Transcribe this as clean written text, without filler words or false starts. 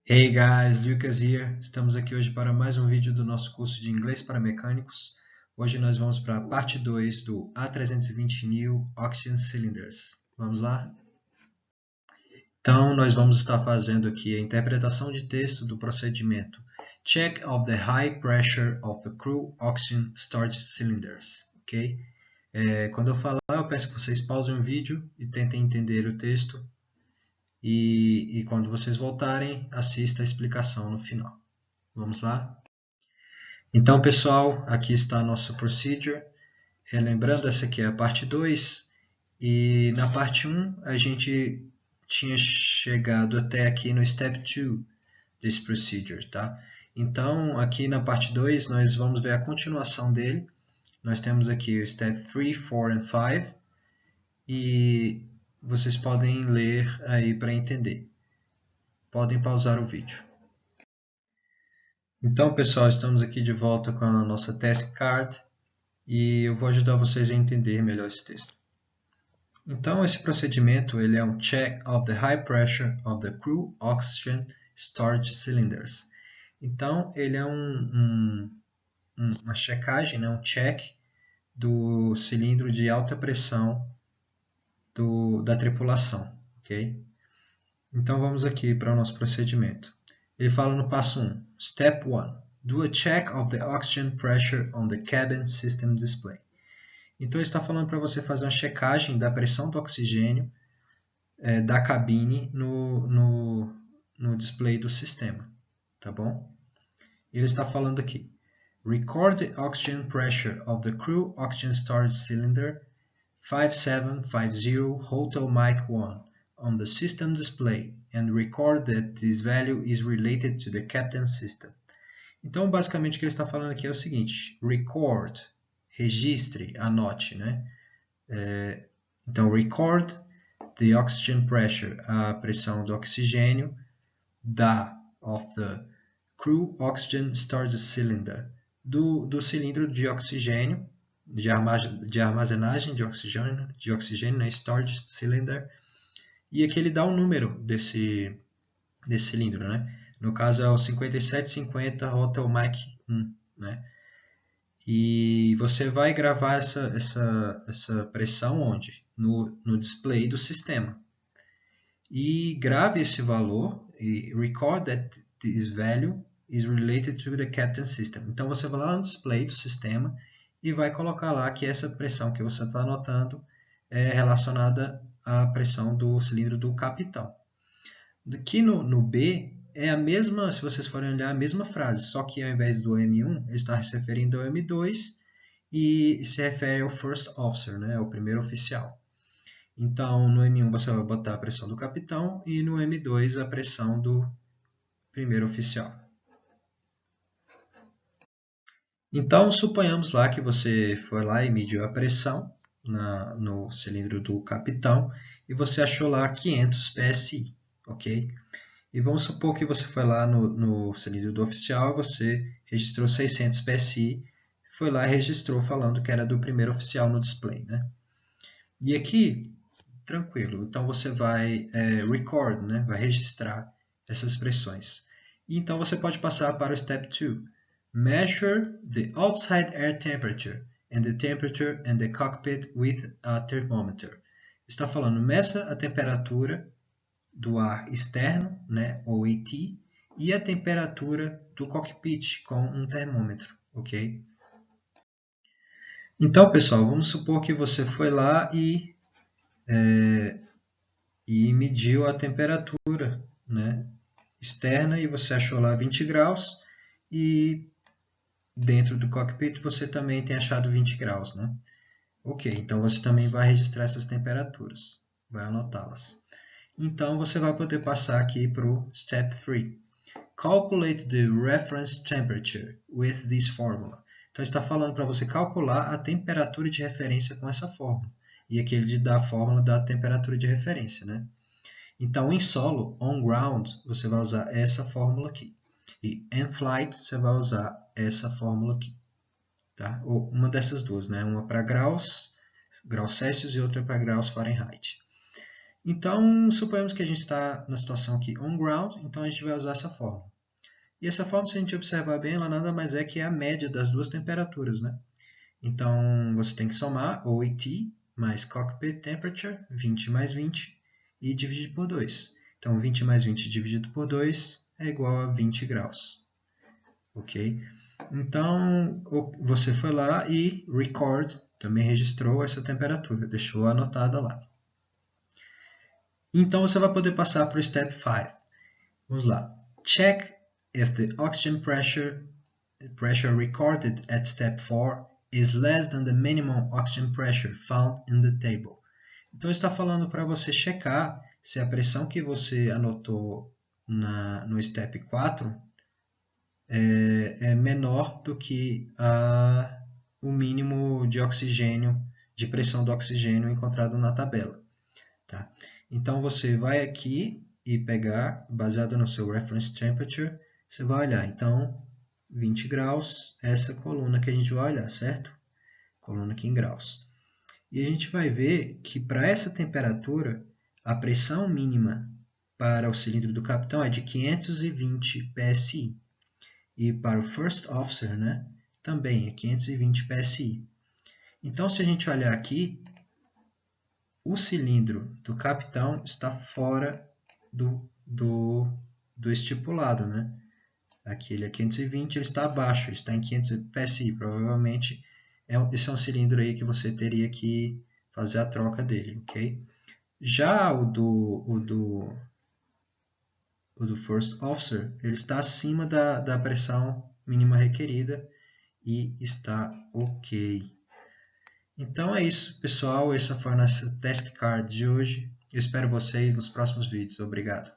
Hey guys, Lucas here. Estamos aqui hoje para mais um vídeo do nosso curso de inglês para mecânicos. Hoje nós vamos para a parte 2 do A320 New Oxygen Cylinders. Vamos lá? Então, nós vamos estar fazendo aqui a interpretação de texto do procedimento Check of the high pressure of the crew oxygen storage cylinders. Ok? Quando eu falar, eu peço que vocês pausem o vídeo e tentem entender o texto. E quando vocês voltarem, assista a explicação no final. Vamos lá? Então, pessoal, aqui está a nossa procedure. Relembrando, essa aqui é a parte 2. E na parte 1, a gente tinha chegado até aqui no step 2 desse procedure, tá? Então, aqui na parte 2, nós vamos ver a continuação dele. Nós temos aqui o step 3, 4 e 5. E vocês podem ler aí para entender. Podem pausar o vídeo. Então, pessoal, estamos aqui de volta com a nossa task card e eu vou ajudar vocês a entender melhor esse texto. Então, esse procedimento ele é um check of the high pressure of the crew oxygen storage cylinders. Então, ele é uma checagem, né, um check do cilindro de alta pressão da tripulação. Okay? Então, vamos aqui para o nosso procedimento. Ele fala no passo 1, Step 1. Do a check of the oxygen pressure on the cabin system display. Então, ele está falando para você fazer uma checagem da pressão do oxigênio da cabine no display do sistema. Tá bom? Ele está falando aqui. Record the oxygen pressure of the crew oxygen storage cylinder 5750 Hotel Mike 1 on the system display and record that this value is related to the captain system. Então, basicamente, o que ele está falando aqui é o seguinte. Record, registre, anote, né? Então, record the oxygen pressure, a pressão do oxigênio of the crew oxygen storage cylinder, do cilindro de oxigênio, de armazenagem de oxigênio, né? Storage cylinder. E aqui ele dá o número desse cilindro, né? No caso é o 5750 Hotel Mike 1, né? E você vai gravar essa pressão onde? No display do sistema. E grave esse valor e record that this value is related to the captain system. Então você vai lá no display do sistema e vai colocar lá que essa pressão que você está anotando é relacionada à pressão do cilindro do capitão. Aqui no B é a mesma, se vocês forem olhar, a mesma frase, só que ao invés do M1, ele está se referindo ao M2 e se refere ao First Officer, né, o primeiro oficial. Então, no M1 você vai botar a pressão do capitão e no M2 a pressão do primeiro oficial. Então, suponhamos lá que você foi lá e mediu a pressão no cilindro do capitão e você achou lá 500 PSI, ok? E vamos supor que você foi lá no cilindro do oficial, você registrou 600 PSI, foi lá e registrou falando que era do primeiro oficial no display, né? E aqui, tranquilo, então você vai record, né? Vai registrar essas pressões. E então você pode passar para o step 2. Measure the outside air temperature and the temperature in the cockpit with a thermometer. Está falando, meça a temperatura do ar externo, né, ou AT, e a temperatura do cockpit com um termômetro, ok? Então, pessoal, vamos supor que você foi lá e mediu a temperatura, né, externa e você achou lá 20 graus e dentro do cockpit você também tem achado 20 graus, né? Ok, então você também vai registrar essas temperaturas, vai anotá-las. Então, você vai poder passar aqui para o Step 3. Calculate the reference temperature with this formula. Então, está falando para você calcular a temperatura de referência com essa fórmula. E aqui ele dá a fórmula da temperatura de referência, né? Então, em solo, on ground, você vai usar essa fórmula aqui. E in flight, você vai usar essa fórmula aqui. Tá? Ou uma dessas duas, né? Uma para graus Celsius e outra para graus Fahrenheit. Então, suponhamos que a gente está na situação aqui on ground, então a gente vai usar essa fórmula. E essa fórmula, se a gente observar bem, ela nada mais é que a média das duas temperaturas, né? Então, você tem que somar OAT mais Cockpit Temperature, 20 mais 20, e dividir por 2. Então, 20 mais 20 dividido por 2 é igual a 20 graus. Ok? Então, você foi lá e record, também registrou essa temperatura, deixou anotada lá. Então, você vai poder passar para o Step 5. Vamos lá. Check if the oxygen pressure recorded at Step 4 is less than the minimum oxygen pressure found in the table. Então, está falando para você checar se a pressão que você anotou no Step 4 é menor do que o mínimo de oxigênio, de pressão do oxigênio encontrado na tabela. Tá? Então, você vai aqui e pegar, baseado no seu reference temperature, você vai olhar. Então, 20 graus, essa coluna que a gente vai olhar, certo? Coluna aqui em graus. E a gente vai ver que para essa temperatura, a pressão mínima para o cilindro do capitão é de 520 psi. E para o First Officer, né, também é 520 psi. Então, se a gente olhar aqui, o cilindro do capitão está fora do estipulado, né? Aqui ele é 520, ele está abaixo, está em 500 psi. Provavelmente esse é um cilindro aí que você teria que fazer a troca dele, ok? Já o do First Officer, ele está acima da pressão mínima requerida e está ok. Então é isso, pessoal. Essa foi a nossa task card de hoje. Eu espero vocês nos próximos vídeos. Obrigado.